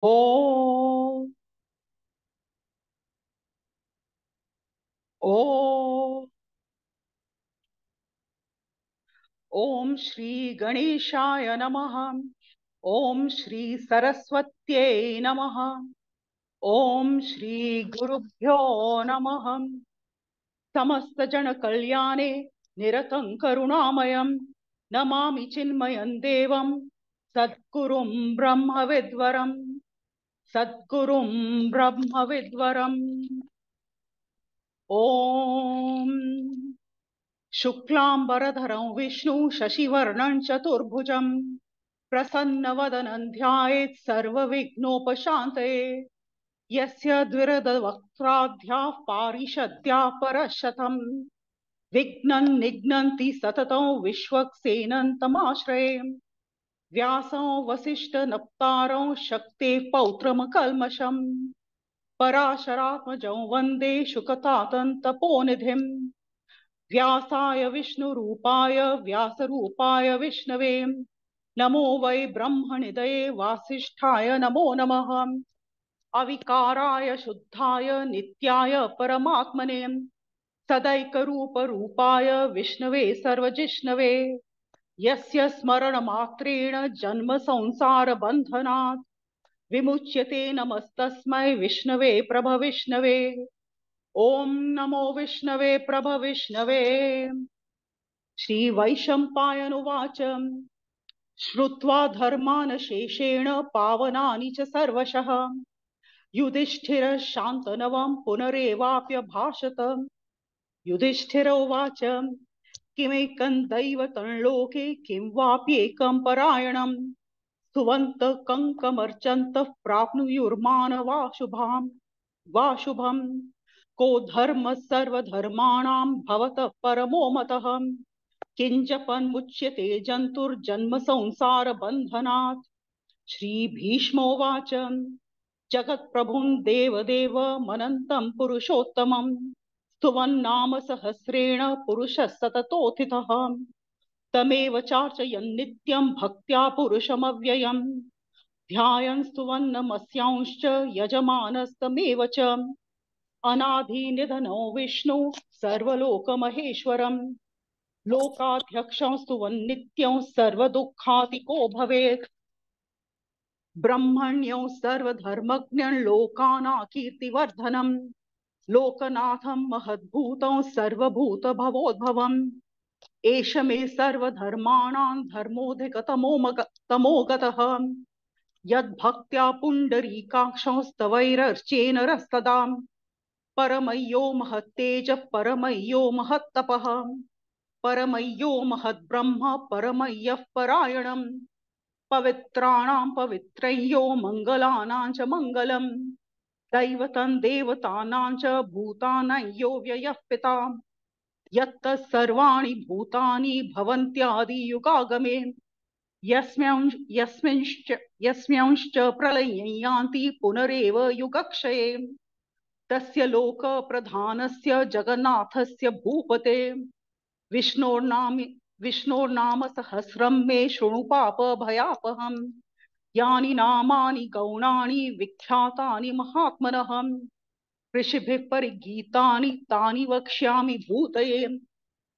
ओ ओ ओम श्री गणेशाय नमः। ओम श्री सरस्वत्यै नमः। ओम श्री गुरुभ्यो नमः। समस्त जन कल्याणे निरतं करुणामयं नमामि चिन्मयं देवं सद्गुरुं ब्रह्मविद्वरं सद्गुरुं ब्रह्मविद्वरम्। ओम शुक्लांबरधरं विष्णु शशिवर्णं चतुर्भुजं प्रसन्नवदनं ध्यायेत् सर्वविघ्नोपशान्तये। यस्य द्विरदवक्त्राद्याः पारिषद्याः परशतं विघ्नं निघ्नन्ति सततं विश्वक्सेनं तमाश्रये। व्यासं वसिष्ठनप्तारं शक्तेः पौत्रमकल्मषम् पराशरात्मजं वन्दे शुकतातन्तपोनिधिम्। व्यासाय विष्णुरूपाय व्यासरूपाय विष्णवे नमो वै ब्रह्मनिधये वासिष्ठाय नमो नमः। अविकाराय शुद्धाय नित्याय परमात्मने सदैकरूपरूपाय विष्णवे सर्वजिष्णवे यस्य स्मरणमात्रेण जन्म संसार बन्धनात् विमुच्यते नमस्तस्मै विष्णवे प्रभविष्णवे। ओम नमो विष्णवे प्रभविष्णवे। श्रीवैशम्पायनुवाच श्रुत्वा धर्मान् शेषेण पावनानि च सर्वशः युधिष्ठिरः शान्तनवं पुनरेवाप्यभाषत। युधिष्ठिर उवाच किमेकं दैवतं लोके किं वाप्येकं परायणं स्तुवन्तः कङ्कमर्चन्तः प्राप्नुयुर्मानवा शुभां वा शुभम्। को धर्म सर्वधर्माणां भवतः परमो मतः किंजपन्मुच्यते जन्तुर्जन्म संसार बन्धनात्। श्री भीष्मोवाच जगत्प्रभुं देवदेवमनन्तं पुरुषोत्तमं स्तुवन्नाम सहस्रेण पुरुषः सततोत्थितः तमेव चार्चयन् नित्यं भक्त्या पुरुषमव्ययम् ध्यायन् स्तुवन्नमस्यांश्च यजमानस्तमेव च अनादिनिधनो विष्णु सर्वलोकमहेश्वरम् लोकाध्यक्षं स्तुवन्नित्यं सर्वदुःखातिको भवेत् ब्रह्मण्यं सर्वधर्मज्ञं लोकानाकीर्तिवर्धनम् लोकनाथं महद्भूतं सर्वभूतभवोद्भवम् एष मे सर्वधर्माणां धर्मोऽधिकतमो गतः यद्भक्त्या पुण्डरीकाक्षं स्तवैरर्चेन रस्तदा परमय्यो महत्तेज परमय्यो महत्तपः परमय्यो महद्ब्रह्म परमय्यः परायणम् पवित्राणां पवित्रय्यो मङ्गलानां च मङ्गलम् दैवतं देवतानां च भूतानां यो व्ययः पिता यत्तः सर्वाणि भूतानि भवन्त्यादियुगागमे यस्मिंश्च प्रलये यान्ति पुनरेव युगक्षये तस्य लोक प्रधानस्य जगन्नाथस्य भूपते विष्णोर्नाम सहस्रं मे शृणु पाप भयापहम् यानि नामानि गौणानि विख्यातानि महात्मनः ऋषिभिः परिगीतानि तानि वक्ष्यामि भूतये।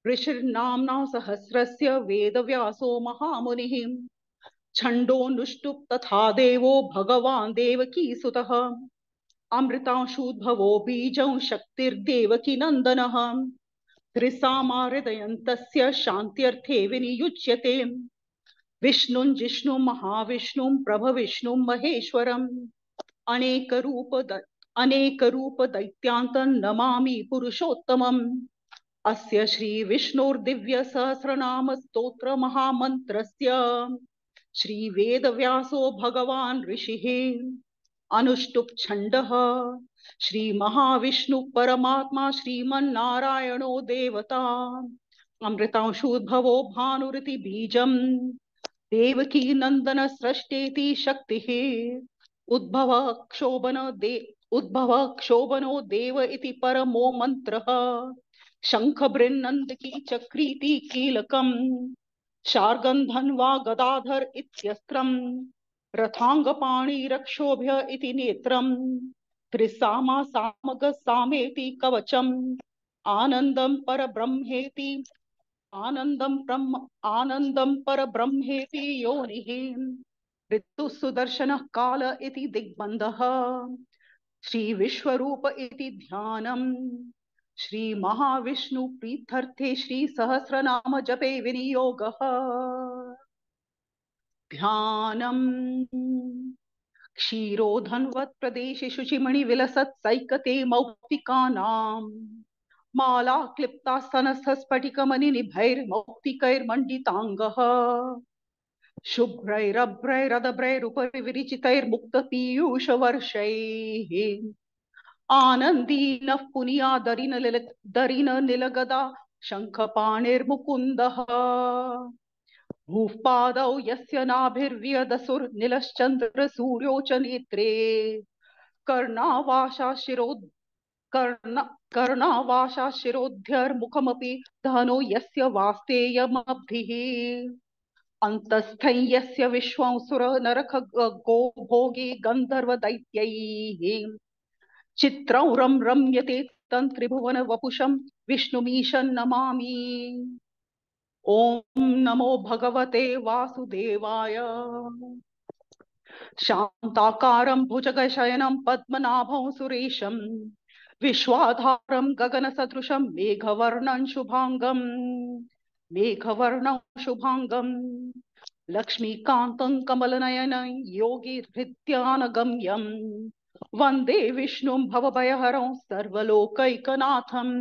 ऋषिर्नाम्ना सहस्रस्य वेदव्यासो महामुनिः छन्दोनुष्टुप् तथा देवो भगवान् देवकीसुतः अमृतांशुद्भवो बीजं शक्तिर्देवकी नन्दनः त्रिसामाहृदयन्तस्य शान्त्यर्थे विनियुज्यते विष्णुं जिष्णुं महाविष्णुं प्रभविष्णुं महेश्वरम् अनेकरूप दैत्यान्तं नमामि पुरुषोत्तमम् अस्य श्री विष्णोर्दिव्य सहस्रनाम स्तोत्र महामन्त्रस्य श्री वेदव्यासो भगवान् ऋषिः अनुष्टुप् छन्दः श्री महाविष्णु परमात्मा श्रीमन्नारायणो देवता अमृतांशुद्भवो भानुरिति बीजम् देवकी नंदन सृष्टेति शक्तिः उद्भव क्षोभनो देव इति परमो मंत्रः शंख बृन्नंदकी चक्रीति कीलकम् शार्गन्धन्वा गदाधर इत्यस्त्रम् रथांगपाणि रक्षोभ्य इति नेत्रम् त्रिसामा सामग सामेति कवचम् आनंदं परब्रह्मेति आनंदं परब्रह्मेति योनिः ऋतु सुदर्शनः काल इति दिग्बन्धः श्री विश्वरूप इति ध्यानम् श्री महाविष्णु प्रीत्यर्थे श्री सहस्रनाम जपे विनियोगः ध्यानम् क्षीरोधन्वत् प्रदेशे शुचिमणि विलसत् सैकते मौक्तिकानाम् माला क्लिप्ता स्तनस्थस्फटिकमणि निभैर्मौक्तिकैर्मण्डिताङ्गः शुभ्रैरभ्रैरदभ्रैरुपरि विरिचितैर्मुक्त पीयूष वर्षैः आनन्दीनः पुनियादरिन निलगदा शङ्खपाणिर्मुकुन्दः भूपादौ यस्य नाभिर्व्यदसुर्निलश्चन्द्र सूर्यो च नेत्रे कर्णावाशा शिरोध्यर्मुखमपि धनो यस्य वास्तेयमब्धिः अन्तस्थं यस्य विश्वं सुर नरक गो भोगी गन्धर्व दैत्यैः चित्रं रम्यते तं त्रिभुवन वपुषं विष्णुमीशं नमामि ओम नमो भगवते वासुदेवाय शांताकारं भुजगशयनं पद्मनाभं सुरेशं विश्वाधारं गगनसदृशं मेघवर्णं शुभांगं लक्ष्मीकान्तं कमलनयनं योगिहृद्यानगम्यं वन्दे विष्णुं भवभयहरं सर्वलोकैकनाथम्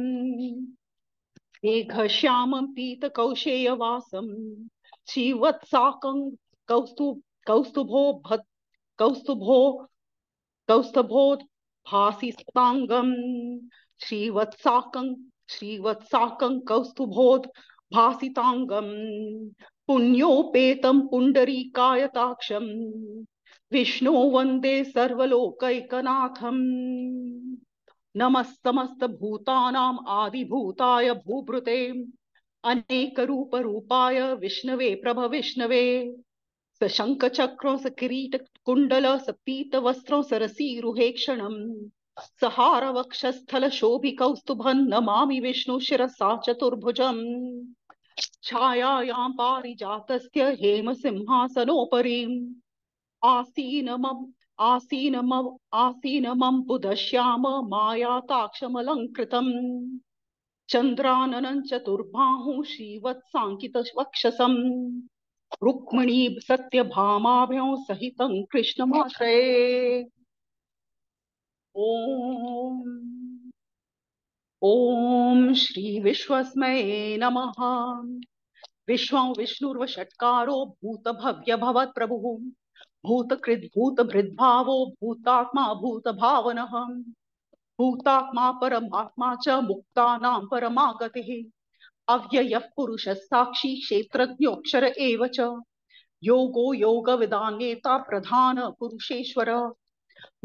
मेघश्यामं पीतकौशेयवासं श्रीवत्साकं कौस्तुभो कौस्तुभोद्भासितांगं श्रीवत्साकं कौस्तुभोद्भासितांगं पुण्योपेतं पुण्डरीकायताक्षं विष्णु वन्दे सर्वलोकैकनाथम् नमस्तमस्त भूतानां आदिभूताय भूभृते अनेक रूप रूपाय विष्णवे प्रभविष्णवे स शंख चक्रों स किरीट कुंडल स पीत वस्त्रों सरसीरुहेक्षणं सहार वक्षस्थल शोभि कौस्तुभं नमामि विष्णु शिरसा चतुर्भुजम् छायायां पारिजातस्य हेम सिंहासनोपरि आसीनमं बुधश्याम मायाताक्षमलङ्कृतम् चन्द्राननं चतुर्बाहुं श्रीवत्साङ्कितवक्षसं रुक्मिणी सत्यभामाभ्यां सहितं कृष्णमाश्रये ॐ श्री विश्वस्मये नमः विश्वं विष्णुर्वषट्कारो भूतभव्य भवत्प्रभुः भूतकृद् भूतभृद्भावो भूतात्मा भूतभावनः भूतात्मा परमात्मा च मुक्तानां परमागतिः अव्ययः पुरुषः साक्षी क्षेत्रज्ञोऽक्षर एव च योगो योगविदान्येता प्रधान पुरुषेश्वर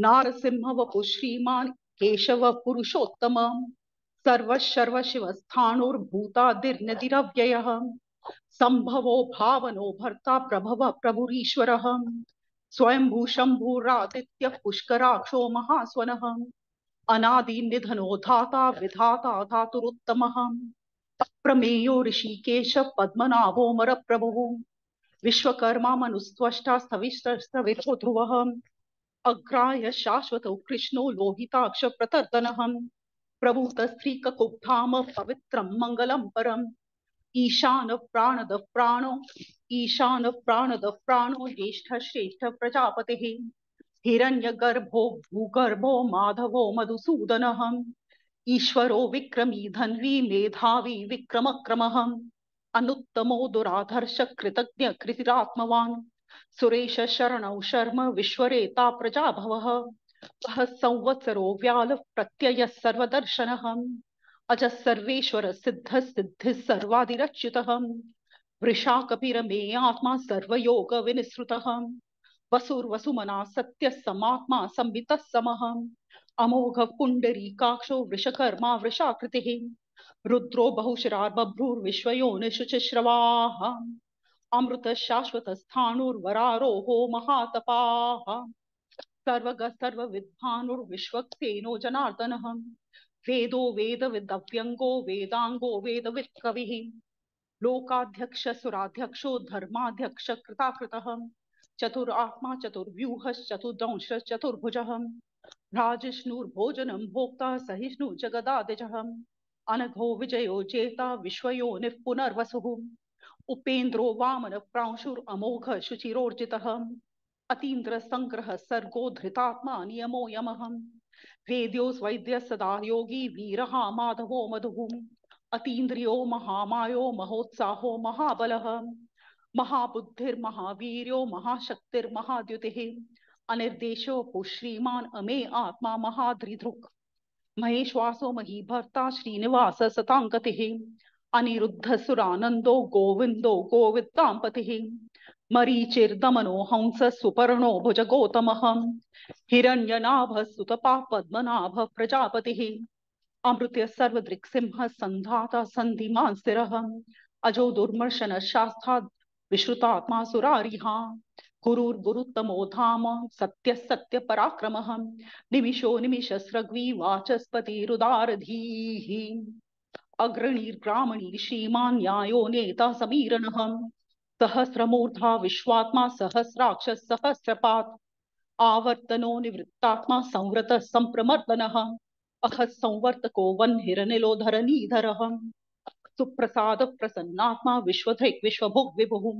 नारसिंह वपुः श्रीमान् केशव पुरुषोत्तम सर्वशर्वशिवस्थाणुर्भूतादिर्नदिरव्ययः संभवो भावनो भर्ता प्रभव प्रभुरीश्वरः स्वयंभू शंभुरादित्य पुष्कराक्षो महास्वनः अनादि निधनो धाता विधाता धातुरुत्तमः प्रमेयो ऋषिकेश पद्मनाभोमर प्रभुः विश्वकर्मा मनुस्त्वष्टा स्थविष्टस्तवितो ध्रुवः अग्राह्य शाश्वतो कृष्णो लोहिताक्ष प्रतर्दनः प्रभूत स्त्रीककुब्धाम पवित्रं मंगलं परम् ईशान प्राणद प्राणो ज्येष्ठ श्रेष्ठ प्रजापतिः हिरण्यगर्भो भूगर्भो माधवो मधुसूदनः ईश्वरो विक्रमी धन्वी मेधावी विक्रमक्रमः अनुत्तमो दुराधर्ष कृतज्ञ कृतिरात्मवान् सुरेश शरणौ शर्म विश्वरेता प्रजाभवः सह संवत्सरो व्याल प्रत्यय सर्वदर्शनः अजः सर्वेश्वर सिद्ध सिद्धिः सर्वादिरच्युतः वृषा कपिरमे आत्मा सर्वयोग विनिसृतः वसुर्वसुमना सत्य समात्मा संवितः समः अमोघ पुंडरीकाक्षो वृषकर्मा वृषाकृतिः रुद्रो बहुशिरार्बभ्रूर्विश्वयोनिषु च श्रवाः अमृत शाश्वत स्थाणुर्वरारोहो महातपाः सर्वग सर्वविद्भानुर्विश्वक्सेनो जनार्दनः वेदो वेदविदव्यङ्गो वेदाङ्गो वेदवित्कविः लोकाध्यक्ष सुराध्यक्षो धर्माध्यक्ष कृताकृतः चतुरात्मा चतुर्व्यूहश्चतुर्दंश चतुर्भुजः भ्राजिष्णुर्भोजनं भोक्ता सहिष्णु जगदादिजः अनघो विजयो जेता विश्वयोनिः पुनर्वसुः उपेन्द्रो वामन प्रांशुरमोघ शुचिरोर्जितः अतीन्द्र संग्रह सर्गो धृतात्मा नियमो यमः वेद्यो वैद्य सदा योगी वीरः माधवो मधुः अतीन्द्रियो महामायो महोत्साहो महाबलः महाबुद्धिर्महावीर्यो महाशक्तिर्महाद्युतिः अनिर्देशो श्रीमान् अमे आत्मा महाद्रिधृक् महेश्वासो महीभर्ता श्रीनिवास सतांगतिः अनिरुद्ध सुरानंदो गोविंदो गोवित्तांपतिः मरीचिर्दमनो हंस सुपर्णो भुज गौतमः हिरण्यनाभ सुतपा पद्मनाभ प्रजापतिः अमृत्य सर्वदृक्सिंह संधाता संधिमान् स्थिरः अजो दुर्मर्शन शास्त्रा विश्रुतात्मा सुरारिहा गुरुर्गुरुत्तमो धाम सत्य सत्य पराक्रमः निमिषो निमिषस्रग्वी वाचस्पतिरुदारधीः अग्रणीर्ग्रामणी श्रीमान् न्यायो नेता समीरणः सहस्रमूर्धा विश्वात्मा सहस्राक्ष सहस्रपात् आवर्तनो निवृत्तात्मा संवृत संप्रमर्दनः अहः संवर्तको वह्निरनिलो धरणीधरः सुप्रसाद प्रसन्नात्मा विश्वधृक् विश्वभुग् विभुः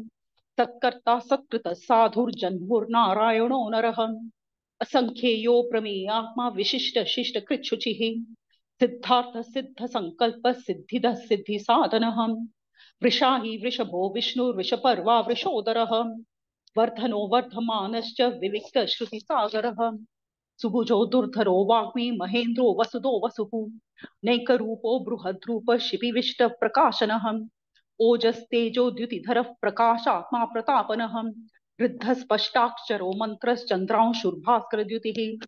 सत्कर्ता सत्कृत साधुर्जन्मुर्नारायणो नरः असंख्येयो प्रमेयात्मा विशिष्ट शिष्ट कृच्छुचिः सिद्धार्थ सिद्ध संकल्प सिद्धिद सिद्धि साधनः वृषाहि वृषभो विष्णुर्वृषपर्वा वृषोदरः वर्धनो वर्धमानश्च विविक्त श्रुति सागरः सुभुजो दुर्धरो वाग्मी महेन्द्रो वसुदो वसुः नैकरूपो बृहद्रूप शिपिविष्ट प्रकाशनः ओजस्तेजो द्युतिधरः प्रकाशात्मा प्रतापनः वृद्ध स्पष्टाक्षरो मंत्रश्चंद्रांशुर्भास्कर द्युतिः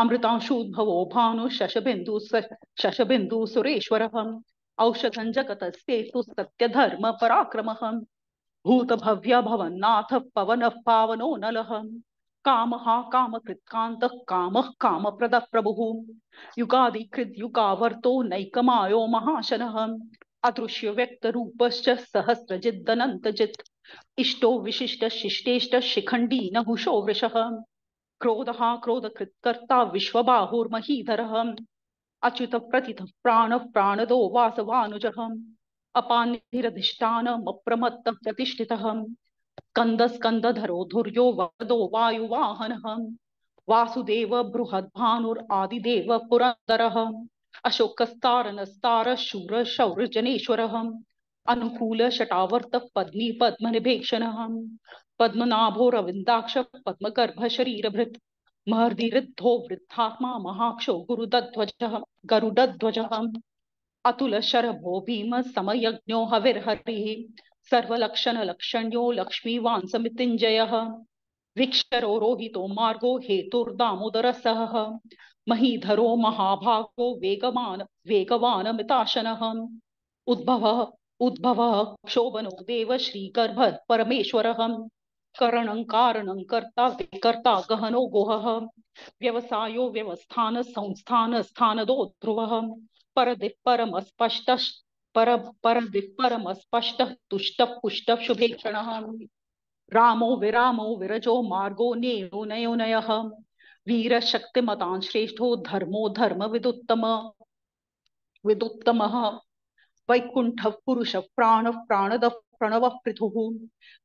अमृतांशुद्भवो भानु शशबिंदु सुरेश्वरः औषधं जगतस्तेतु सत्यधर्म पराक्रमः भूत भव्य भवन्नाथ पवनः पावनो नलः कामः कामकृत्कान्तः कामः कामप्रदः प्रभुः युगादिकृद् युगावर्तो नैकमायो महाशनः अदृश्य व्यक्त रूपश्च सहस्रजिदनन्तजित् इष्टो विशिष्ट शिष्टेष्ट शिखण्डी नहुषो वृषः क्रोधः क्रोधकृत्कर्ता विश्वबाहुर्महीधरः अच्युत प्रतिथ प्राण प्राणदो वासवानुजः अपानिरधिष्ठानमप्रमत्तः प्रतिष्ठितः स्कंद स्कंदधरो धुर्यो वरदो वायुवाहनः वासुदेव बृहद्भानुरादिदेव पुरन्दरः अशोकस्तारनस्तार शूर शौर्यजनेश्वरः अनुकूल शटावर्त पद्मी पद्मनिभेक्षणः पद्मनाभो रविन्दाक्ष पद्मगर्भ शरीरभृत् महर्दिवृद्धो वृद्धात्मा महाक्षो गुरुदध्वजः गरुडध्वजः अतुल शरभो भीम समयज्ञो हविर्हरिः सर्वलक्षण लक्षण्यो लक्ष्मीवान् समितिञ्जयः विक्षरो रोहितो मार्गो हेतुर्दामोदरसः महीधरो महाभागो वेगवान् मिताशनः उद्भवः उद्भवः क्षोभनो देव श्रीगर्भ परमेश्वरः करणं कारणं कर्ता विकर्ता गहनो गोहः व्यवसायो व्यवस्थान संस्थान स्थानदो ध्रुवः परदिक् परमस्पष्टः परदिक् परमस्पष्टः तुष्टः पुष्टः शुभेक्षणः रामो विरजो मार्गो नेयो नयोनयः वीरशक्तिमतान् श्रेष्ठो धर्मो धर्म विदुत्तमः वैकुंठः पुरुषः प्राणः प्राणदः प्रणवः पृथुः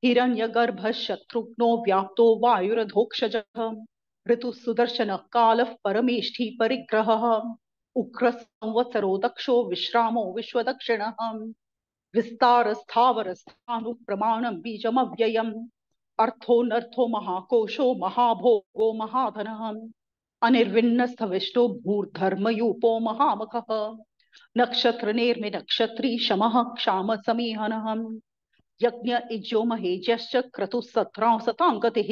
हिरण्यगर्भः शत्रुघ्नो व्याप्तो वायुरधोक्षजः ऋतुः सुदर्शनः कालः परमेष्ठी परिग्रहः उग्र संवत्सरो दक्षो विश्रामो विश्वदक्षिणः विस्तार स्थावर स्थानु प्रमाणं बीजमव्ययम् अर्थो महाकोशो महाभोगो महाधनः अनिर्विण्णस्थविष्टो भूर्धर्मयूपो महामखः नक्षत्र नेर्मि नक्षत्री शमः क्षाम समीहनः यज्ञ इज्यो महेज्यश्च क्रतुः सत्रां सतांगतिः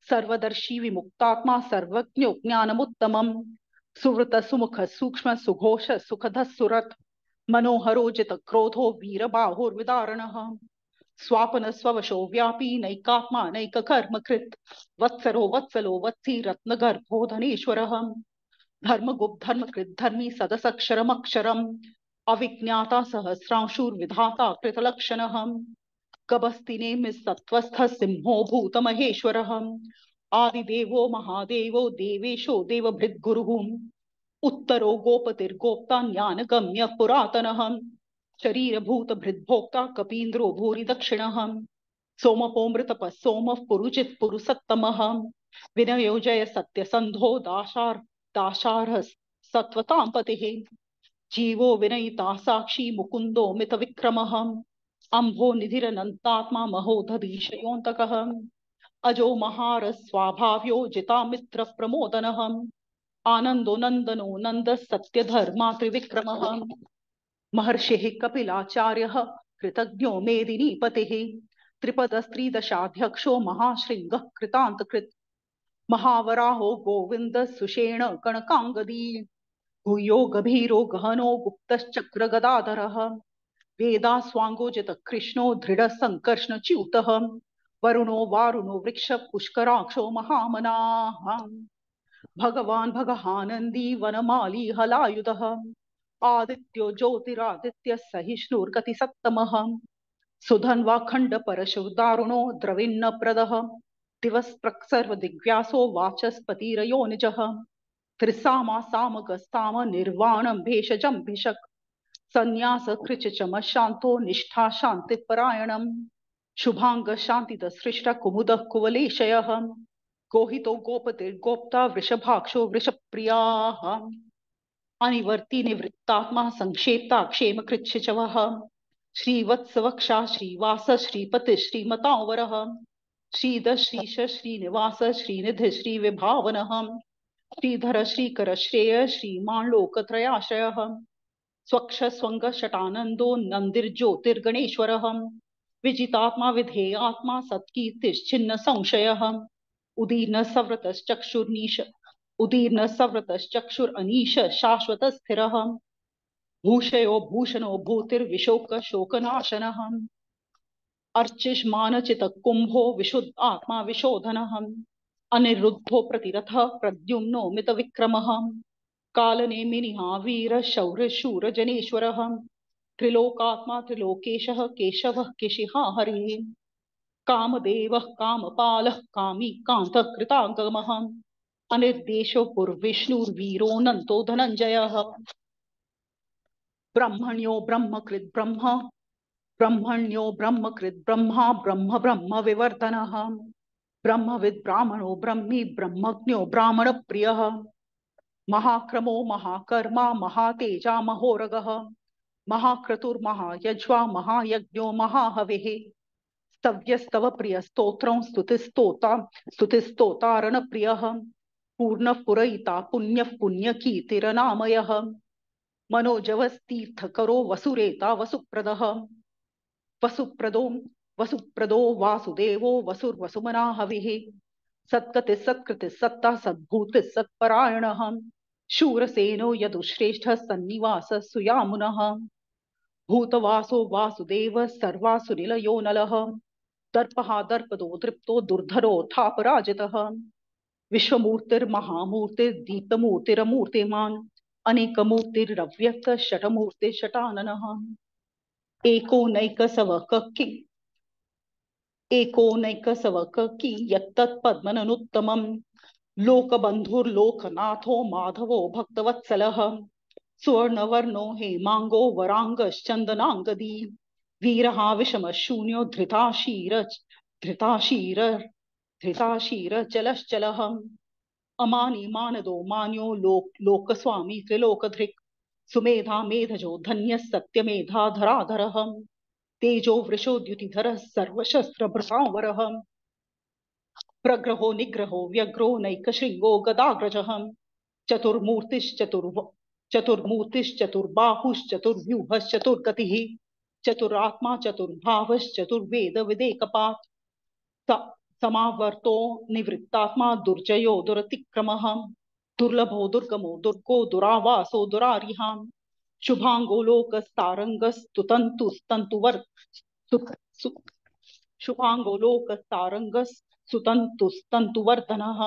सर्वदर्शी विमुक्तात्मा सर्वज्ञो ज्ञानमुत्तमम् सुवृत सुमुख सूक्ष्म सुघोष सुखद सुरथ मनोहरो जित क्रोधो वीरबाहुर्विदारणः स्वापन स्ववशो व्यापी नैकात्मा नैक कर्म कृत वत्सरो वत्सलो वत्सी रत्न गर्भो धनेश्वरः धर्मगुप्त धर्मकृत धर्मी सदसक्षरमक्षरम् अविज्ञाता सहस्रांशुर्विधाता कृतलक्षणः कबस्ति नेमिसत्वस्थ सिंहो भूतमहेश्वरः आदिदेवो महादेवो देवेशो देवभृद्गुरुः उत्तरो गोपतिर्गोप्ता ज्ञानगम्य पुरातनः शरीरभूत भृद्भोक्ता कपीन्द्रो भूरि दक्षिणः सोमपोमृतपः सोमः पुरुजित् पुरुसत्तमः विनयो जय सत्यसन्धो दाशार्ह सत्वतां पतिः जीवो विनयिता साक्षी मुकुन्दो मितविक्रमः अम्भो निधिरनन्तात्मा महोदधीशयोऽन्तकः अजो महार स्वाभाव्यो जितामित्र प्रमोदनः आनन्दो नन्दनो नन्द सत्यधर्मा त्रिविक्रमः महर्षिः कपिलाचार्यः कृतज्ञो मेदिनीपतिः त्रिपदस्त्रिदशाध्यक्षो महाशृङ्गः कृतान्तकृत् महावराहो गोविन्द सुषेण कणकाङ्गदी भूयो गभीरो गहनो गुप्तश्चक्रगदाधरः वेदास्वाङ्गोजित कृष्णो दृढ संकर्षण च्यूतः वरुणो वारुणो वृक्ष पुष्कराक्षो महामनाः भगवान् भगहानन्दी वनमाली हलायुधः आदित्यो ज्योतिरादित्य सहिष्णुर्गतिसत्तमः सुधन्वा खंड परशु दारुणो द्रविन्न प्रदः दिवस्प्रक्सर्वदिग्व्यासो वाचस्पतिरयोनिजः त्रिसामा सामगस्ताम निर्वाणं भेषजं भिषक् संन्यास कृचचम शांतो निष्ठा शान्तिपरायणम् शुभांग शांतिद सृष्ट कुमुदः कुवलेशयः गोहितो गोपतिर्गोप्ता वृषभाक्षो वृषप्रियाः अनिवर्ति निवृत्तात्मा संक्षेप्ता क्षेम कृच्छिचवः श्रीवत्सवक्षा श्रीवास श्रीपति श्रीमतावरः श्रीद श्रीश श्रीनिवास श्रीनिधि श्रीविभावनः श्रीधर श्रीकर श्रेय श्रीमान् लोकत्रयाश्रयः स्वक्ष स्वंग शटानंदो नंदिर्ज्योतिर्गणेश्वरः विजितात्मा विधेयात्मा सत्कीर्तिश्चिन्न संशयः उदीर्न सव्रतश्चक्षुर्नीश उदीर्न सव्रतश्चक्षुरनीश शाश्वत स्थिरः भूषयो भूषणो भूतिर्विशोक शोकनाशनः अर्चिष्मानचित कुंभो विशुद्ध आत्मा विशोधनः अनिरुद्धो प्रतिरथः प्रद्युम्नो मितविक्रमः कालनेमिनिहा वीर शौर्य शूर जनेश्वरः त्रिलोकात्मा त्रिलोकेशः केशवः केशिहा हरिः कामदेवः कामपालः कामी कान्तः कृतागमः अनिर्देशो पुर्विष्णुर्वीरोऽनन्तो धनञ्जयः ब्रह्मण्यो ब्रह्मकृत् ब्रह्मण्यो ब्रह्मकृत् ब्रह्मा ब्रह्म ब्रह्म विवर्धनः ब्रह्मविद् ब्राह्मणो ब्रह्मी ब्रह्मज्ञो ब्राह्मण प्रियः महाक्रमो महाकर्मा महातेजा महोरगः महाक्रतुर्महायज्वा महायज्ञो महाहविः स्तव्यस्तव प्रिय स्तोत्रं स्तुतिस्तोतारण प्रियः पूर्ण पुरयिता पुण्य पुण्यकीर्तिरनामयः मनोजवस्तीर्थकरो वसुरेता वसुप्रदः वसुप्रदो वासुदेवो वसुर्वसुमना हविः सत्कृति सत्कृति सत्ता सद्भूति सत्परायणः शूरसेनो यदुश्रेष्ठ सन्निवास सुयामुनः भूतवासो वासुदेव सर्वासुनिलयो नलः दर्पः दर्पदो दृप्तो दुर्धरो थापराजितः विश्वमूर्तिर्महामूर्तिर्दीप्तमूर्तिरमूर्तिमान् अनेकमूर्तिरव्यक्त शटमूर्तिशटाननः एकोनैकसवककी यत्तत्पद्मननुत्तमम् लोकबन्धुर्लोकनाथो माधवो भक्तवत्सलः सुवर्णवर्णो हेमांगो वरांगश्चंदनांगदी वीरः विषमशून्यो धृताशीर चलश्चलः अमानी मानदो मान्यो लोकस्वामी त्रिलोकधृक् सुमेधा मेधजो धन्यः सत्यमेधा धराधरः तेजो वृषोद्युतिधरः सर्वशस्त्रभृतावरः प्रग्रहो निग्रहो व्यग्रो नैकशृंगो गदाग्रजः चतुर्मूर्तिश्चतुर्बाहुश्चतुर्व्यूहश्चतुर्गतिः चतुरात्मा चतुर्भावश्चतुर्वेद विदेकपात् समावर्तो निवृत्तात्मा दुर्जयो दुरतिक्रमः दुर्लभो दुर्गमो दुर्गो दुरावासो दुरारिहां शुभांगो लोकस्तारंगस्तुतंतुस्तंतुवर शुभांगो लोकस्तारंगस् सुतंतुस्तंतुवर्धनः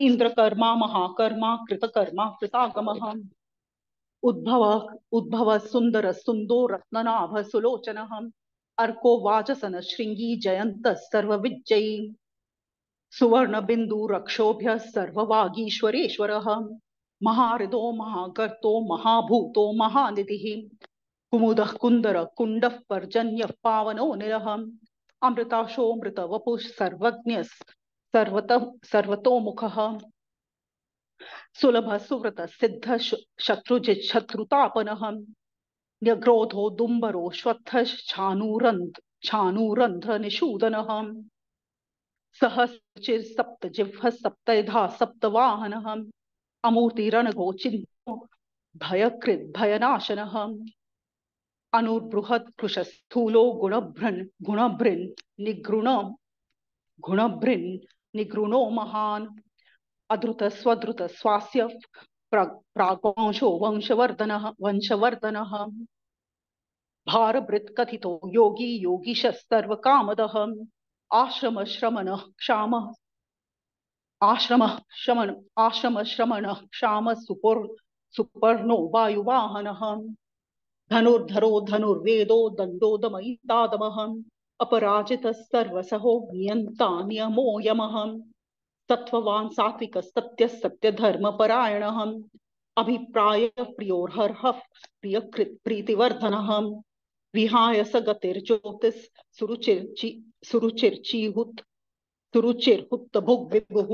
इंद्रकर्मा महाकर्मा कृतकर्मा कृतागमः उद्भव उद्भव सुंदर सुंदो रत्ननाभ सुलोचनः अर्को वाजसन श्रृंगी जयंत सर्वविजयी सुवर्ण बिंदु रक्षोभ्य सर्ववागीश्वरेश्वरः महाहृदो महागर्तो महाभूतो महानिधिः कुमुदः कुंदर कुंडः पर्जन्यः पावनो निरः अमृताशोऽमृत वपुः सर्वज्ञ सर्वतोमुखः सुलभ सुव्रत सिद्ध शत्रुजित शत्रुतापनः न्यग्रोधो दुम्बरो श्वत्थ छानूरन्ध्र निषूदनः सहस्रचिर सप्त जिह्व सप्तधा सप्तवाहनः अमूर्तिरणघो चिन्तो भयकृत् भयनाशनः अनुर्बृहत् कृशस्थूलो गुणभृन् निगृणो महान् अद्रुत स्वद्रुत स्वास्य प्राग्वंशो वंशवर्धनः भारभृत् कथितो योगी योगीश सर्वकामदः आश्रम श्रमणः क्षामः आश्रम श्रमणः क्षाम सुपर्णो वायुवाहनः धनुर्धरो धनुर्वेदो दंडो दमयितादमः अपराजितः सर्वसहो नियन्ता नियमो यमः सत्त्ववान् सात्विक सत्य सत्य धर्म परायणः अभिप्राय प्रियोर्हरः प्रियकृत् प्रीतिवर्धनः विहाय स गतिर्ज्योतिस् सुरुचिर्चिहुत् सुरुचिर्हुत भुग्विभुः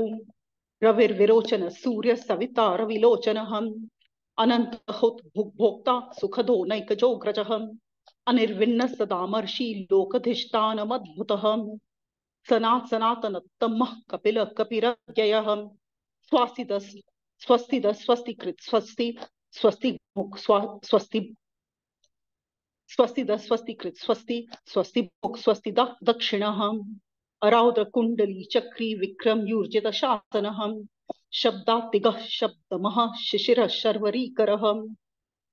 रविर्विरोचन सूर्य सविता रविलोचनः अनंत भुग्भोक्ता सुखदो नैकजोग्रजः अनिर्विण्ण सदामर्षि लोकधिष्ठानमद्भुतः सनातनोत्तमः कपिल कपिरव्ययः स्वस्तिद स्वस्तिकृत् स्वस्ति स्वस्ति स्वस्ति स्वस्तिद स्वस्तिकृत् स्वस्ति स्वस्ति स्वस्ति दक्षिणः अराउद्र कुंडली चक्री विक्रम यूर्जित शासनः शब्दातिगः शब्दमः शिशिरः शर्वरीकरः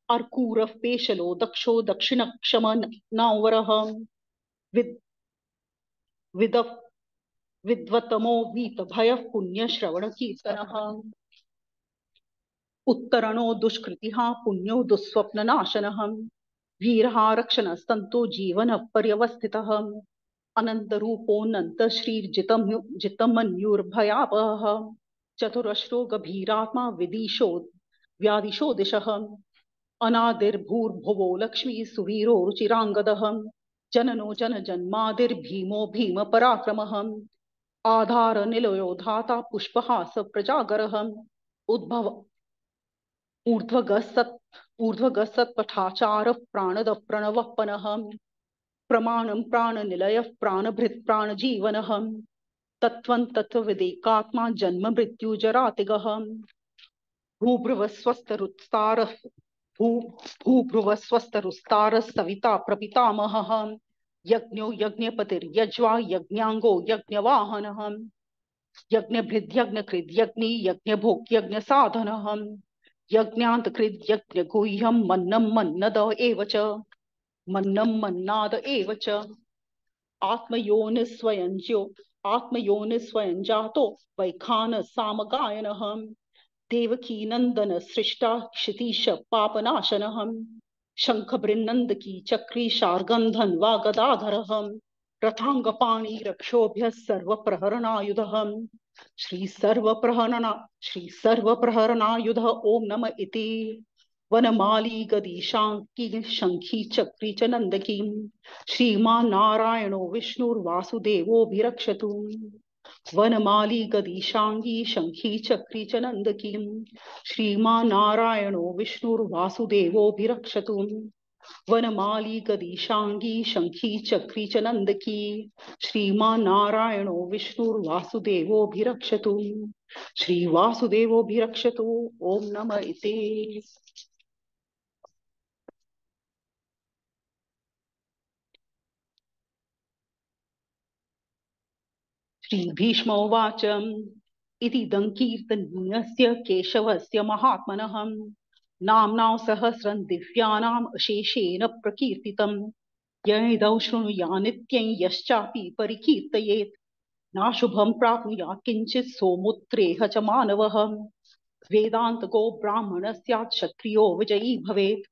अर्कूरः पेशलो दक्षो दक्षिणक्षमनावरः विद्वतमो वीतभयः पुण्यश्रवणकीर्तनः उत्तरणो दुष्कृतिः पुण्यो दुःस्वप्ननाशनः वीरः रक्षणस्तन्तो जीवनः पर्यवस्थितः अनन्तरूपोऽनन्त श्रीर्जितमन्युर्भयापहः चतुरश्रो गभीरात्मा विदिशो व्यादिशो दिशः अनादिर्भूर्भुवो लक्ष्मी सुवीरो रुचिरांगदः जननो जनजन्मादिर्भीमो भीम पराक्रमः आधार निलयो धाता पुष्पहास प्रजागरः उद्भव ऊर्ध्वगसत् पठाचार प्राणद प्रणवपनः प्रमाणं प्राणनिलयः प्राणभृत् प्राणजीवनः तत्त्वं तत्त्वविदेकात्मा जन्म मृत्युजरातिगः भूभ्रुवस्वस्तरुत्सारः भूभ्रुवस्वस्तरुस्तारः सविता प्रपितामहः यज्ञो यज्ञपतिर्यज्वा यज्ञांगो यज्ञवाहनः यज्ञभृद्यज्ञकृद्यज्ञी यज्ञभोग्यज्ञसाधनः यज्ञान्तकृद्यज्ञगुह्यं मन्नं मन्नद एव च मन्नं मन्नाद एव च आत्मयोनिस्वयं जातो वैखान सामगायनः देवकी नंदन सृष्टा क्षितीश पापनाशनः शंख बृन्नंदकी चक्री शार्गंधन वा गदाधरः रथांगपाणि रक्षोभ्य सर्वप्रहरणायुधः श्री सर्वप्रहरणायुध ओम नम इति वनमाली गदीशांकी शंखी चक्री च नंदकी श्रीमान नारायणो विष्णुर्वासुदेवोभिरक्षतु वनमाली गदीशांगी शंखी चक्री च नंदकी श्रीमान नारायणो विष्णुर्वासुदेवोभिरक्षतु वनमाली गदीशांगी शंखी चक्री च नंदकी श्रीमान नारायणो विष्णुर्वासुदेवोभिरक्षतु श्रीवासुदेवोभिरक्षतु ओम नमः इति। श्रीभीष्मोवाच इतीदं कीर्तनीयस्य केशवस्य महात्मनः नाम्नां सहस्रं दिव्यानाम् अशेषेण प्रकीर्तितम् यैदौ शृणुया नित्यं यश्चापि परिकीर्तयेत् नाशुभं प्राप्नुयात् किंचित् सोमुत्रेह च मानवः वेदान्तको ब्राह्मणः स्यात् क्षत्रियो विजयी भवेत्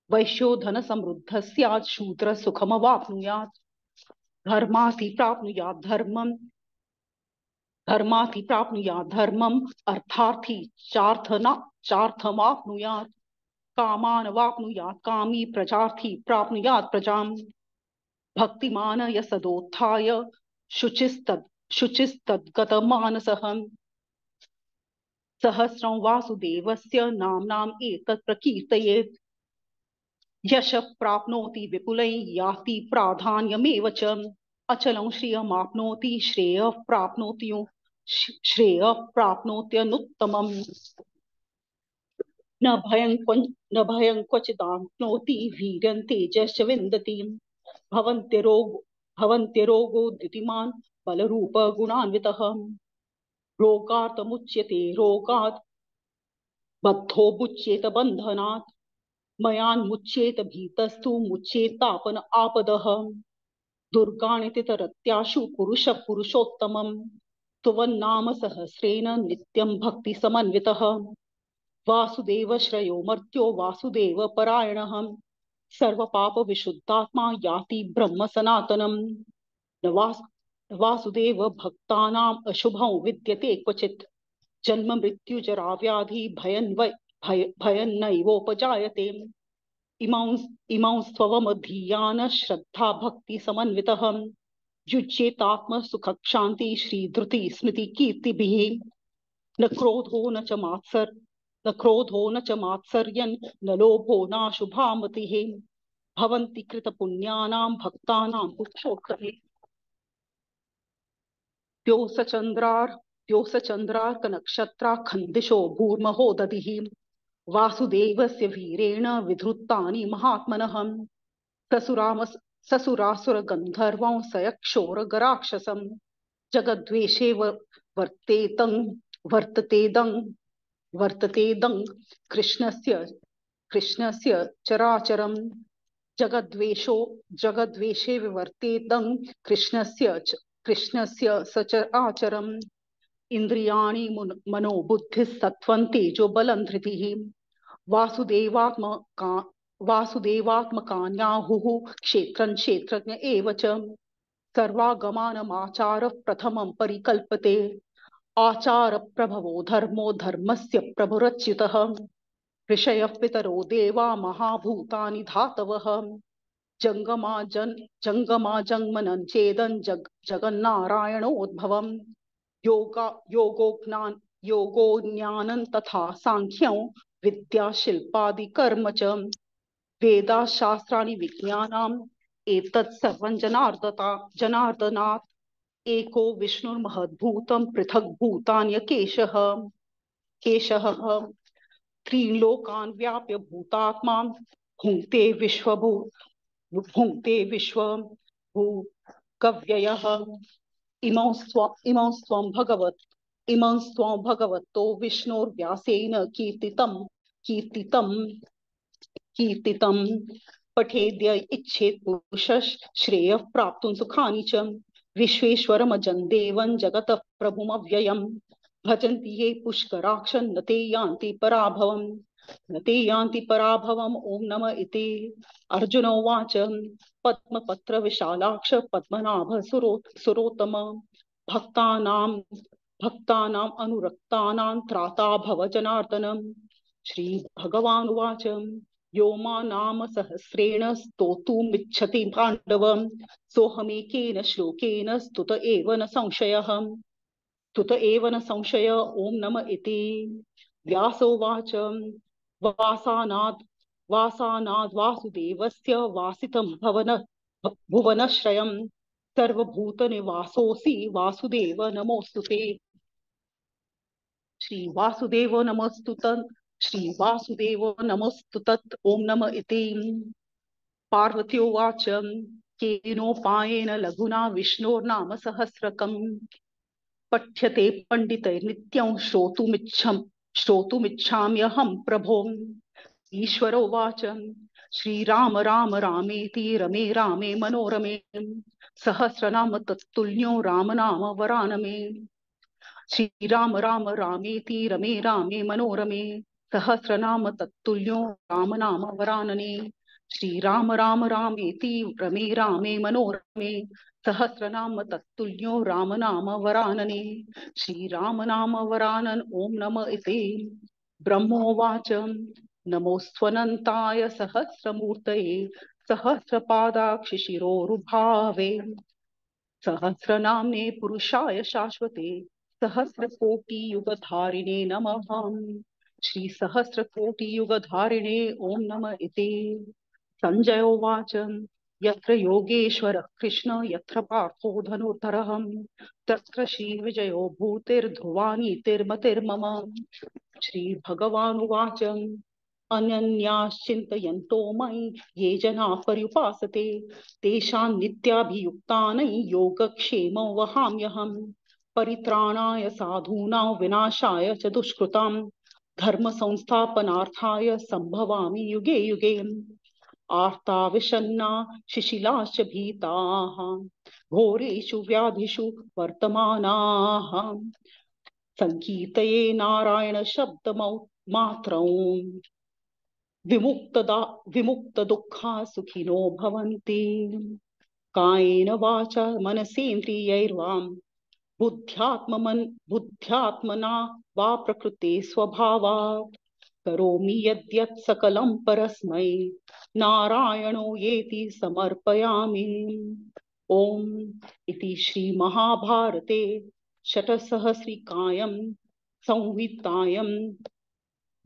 वैश्यो धन समृद्धः स्यात् शूद्रः सुखमवाप्नुयात् धर्मार्थी प्राप्नुयात् धर्मं धर्मार्थी प्राप्नुयात् धर्मम् अर्थार्थी चार्थमाप्नुयात् कामान वाप्नुयात् कामी प्रजार्थी प्राप्नुयात् प्रजाम् भक्तिमान यसदोत्थाय शुचिस्तद्गतमानसः सहस्रं वासुदेवस्य नाम्नाम् एतत् प्रकीर्तयेत् यशः प्राप्नोति विपुलै याति प्राधान्यमेव च अचलं श्रियमाप्नोति श्रेयः प्राप्नोत्यनुत्तमम् न भयं क्वचिदाप्नोति वीर्यं तेजश्च विन्दति भवन्त्यरोगो द्युतिमान् बलरूप गुणान्वितः रोगार्तमुच्यते रोगात् बद्धो मुच्येत बन्धनात् मयान्मुच्येत भीतस्तु मुच्येतापन आपदः दुर्गाणि तरत्याशु पुरुषः पुरुषोत्तमम् तुवन्नाम सहस्रेण नित्यं भक्ति समन्वितः वासुदेव श्रेयो मर्त्यो वासुदेव परायणः सर्व पाप विशुद्धात्मा याति ब्रह्म सनातनम् वासुदेव भक्तानाम् अशुभं विद्यते क्वचित् जन्म मृत्यु जरा व्याधि भयन्नैवोपजायते इमं स्वमधीयान श्रद्धा भक्ति समन्वितः युज्येतात्म सुख क्षान्ति श्री धृति स्मृति कीर्तिभिः न क्रोधो न च मात्सर्यन् न लोभो नाशुभामतिः भवन्ति कृत पुण्यानां भक्तानां पुरुषोत्तमे द्योसचन्द्रार्क नक्षत्रा खन्दिशो भूर्महो दधिः वासुदेवस्य वीरेण विधृतानि महात्मनः ससुरासुर गन्धर्वं सयक्षोरगराक्षसं जगद्वेषे वर्ततेदं कृष्णस्य चराचरं जगद्वेषे विवर्तेदं कृष्णस्य सचराचरम् इंद्रियाणि मनो बुद्धिः सत्त्वं तेजो बलं धृतिः वासुदेवात्मकान्याहुः क्षेत्रं क्षेत्रज्ञ एव च सर्वागमानमाचारः प्रथमं परिकल्पते आचार प्रभवो धर्मो धर्मस्य प्रभुरच्युतः ऋषयः पितरो देवा महाभूतानि धातवः जंगमा जंगमनं चेदं जगन्नारायणोद्भवम् योगो ज्ञानं तथा सांख्यं विद्या शिल्पादि कर्म च वेदा शास्त्राणि विज्ञानम् एतत् सर्वं जनार्दनात् एको विष्णुर्महद्भूतं पृथक् भूतान्यकेशः त्रीन् लोकान् व्याप्य भूतात्मा भुङ्क्ते विश्वभूकव्ययः इमं स्वं भगवतो विष्णोर्व्यासेन कीर्तितं पठेद्य इच्छेत् पुरुषः श्रेयः प्राप्तुं सुखानि च विश्वेश्वरमजं देवं जगतः प्रभुमव्ययम् भजन्ति ये पुष्कराक्ष न ते यान्ति पराभवम् ॐ नमः इति अर्जुन उवाच पद्मपत्र विशालाक्ष पद्मनाभ सुरोत्तम भक्तानाम् अनुरक्तानां त्राता भव जनार्दनम् श्री भगवान् उवाच यो मां नाम सहस्रेण स्तोतुमिच्छति पाण्डवं सोऽहमेकेन श्लोकेन स्तुत एव न संशय ॐ नमः इति व्यासोवाच वासानाद् वासुदेवस्य वासितं भुवनश्रयं सर्वभूतनिवासोऽसि वासुदेव नमोऽस्तुते श्रीवासुदेव नमोऽस्तुतत् ॐ नमः इति पार्वती उवाच केनोपायेन लघुना विष्णोर्नाम सहस्रकम् पठ्यते पंडितैर्नित्यं श्रोतुमिच्छाम्यहं प्रभो ईश्वर उवाच श्रीराम राम रामेति रमे रामे मनोरमे सहस्रनाम तत्तुल्यो राम नाम वरानमे श्रीराम राम रामेति रमे रामे मनोरमे सहस्रनाम तत्तुल्यो राम नाम वरानने श्रीराम राम रामेति रमे रामे मनोरमे सहस्रनाम तत्तुल्यो राम नाम वरानने श्रीराम नाम वरानन ओम नम इति ब्रह्मोवाच नमोऽस्त्वनन्ताय सहस्रमूर्तये सहस्रपादाक्षिशिरोरुभावे सहस्रनाम्ने पुरुषाय शाश्वते सहस्रकोटियुगधारिणे नमः श्री सहस्रकोटियुगधारिणे ओम नम इति संजय उवाच यत्र योगेश्वरः कृष्ण यत्र पार्थो धनुर्धरः तत्र श्रीविजयो भूतिर्ध्रुवा नीतिर्मतिर्मम श्रीभगवानुवाच अनन्याश्चिन्तयन्तो मयि ये जनाः पर्युपासते तेषां नित्याभियुक्तानै योगक्षेमो वहाम्यहम् परित्राणाय साधूनां विनाशाय च दुष्कृतां धर्म संस्थापनार्थाय संभवामि युगे युगे आर्ता विषन्ना शिशिलाश्च भीताः घोरेषु व्याधिषु वर्तमानाः संकीर्तये नारायण शब्दमौ मात्रम् विमुक्त दुःखा सुखिनो भवन्ति कायेन वाचा मनसेन्द्रियैर्वां बुद्ध्यात्मना वा प्रकृते स्वभावात् करोमि यद्यत् सकलं परस्मै नारायणो येति समर्पयामि ओम इति श्री महाभारते शतसहस्रिकायां संहितायां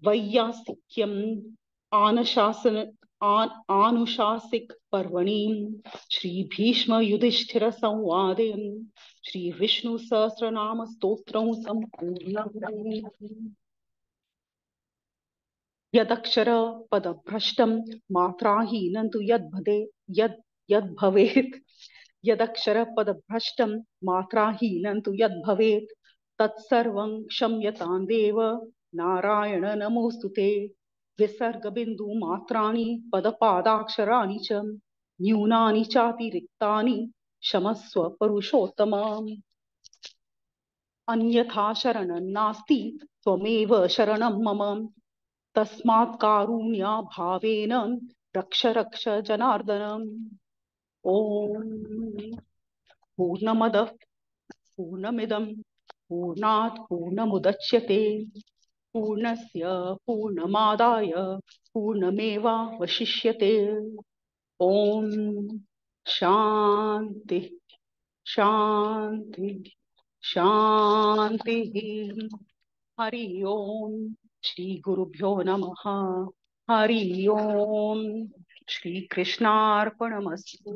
वैयासिक्यम् आनुशासिक पर्वणि श्री भीष्म युधिष्ठिर संवादे श्री विष्णु सहस्रनाम स्तोत्रं संपूर्णम् यदक्षर पदभ्रष्टं मात्राहीनं तु यद्भवेत् यदक्षर पदभ्रष्टं मात्राहीनं तु यद्भवेत् तत्सर्वं क्षम्यतां देव नारायण नमोस्तुते विसर्ग बिंदु मात्राणि पदपादाक्षराणि च न्यूनानि चातिरिक्तानि क्षमस्व पुरुषोत्तम अन्यथा शरणं नास्ति त्वमेव शरणं मम तस्मात् कारुण्याभावेन रक्ष रक्ष जनार्दन ओम पूर्णमदः पूर्णमिदं पूर्णात् पूर्णमुदच्यते पूर्णस्य पूर्णमादाय पूर्णमेवावशिष्यते ओम शांति शांति शांति हरि ओम श्री गुरुभ्यो नमः हरि ओम श्री कृष्णार्पणमस्तु।